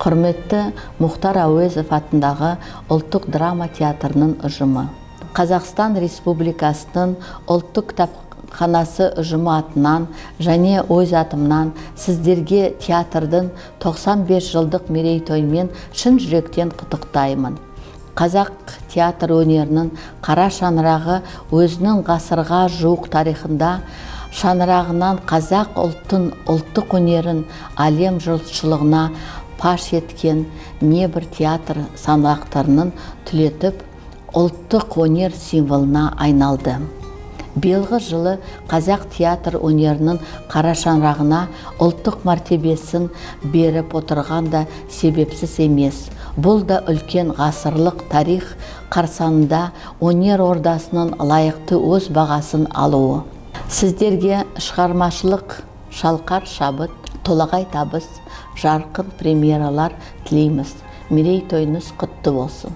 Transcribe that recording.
Құрметті Мұхтар Әуезов атындағы ұлттық драма театрының ұжымы. Қазақстан Республикасының ұлттық кітапханасы ұжымы атынан және өз атымнан сіздерге театрдың 95 жылдық мерейтоймен шын жүректен құттықтаймын. Қазақ театр өнерінің қара шаңырағы өзінің ғасырға жуық тарихында шаңырағынан қазақ ұлттық өнерін әлем жұртшылығына паш еткен небір театр саңлақтарының түлетіп, ұлттық өнер символына айналды. Биылғы жылы қазақ театр өнерінің қара шаңырағына ұлттық мәртебесін беріп отырған да себепсіз емес. Бұл да үлкен ғасырлық тарих қарсаңында өнер ордасының лайықты өз бағасын алуы. Сіздерге шығармашылық шалқар шабыт, толағай табыс, жарқын премьералар тілейміз. Мерейтойыңыз құтты болсын.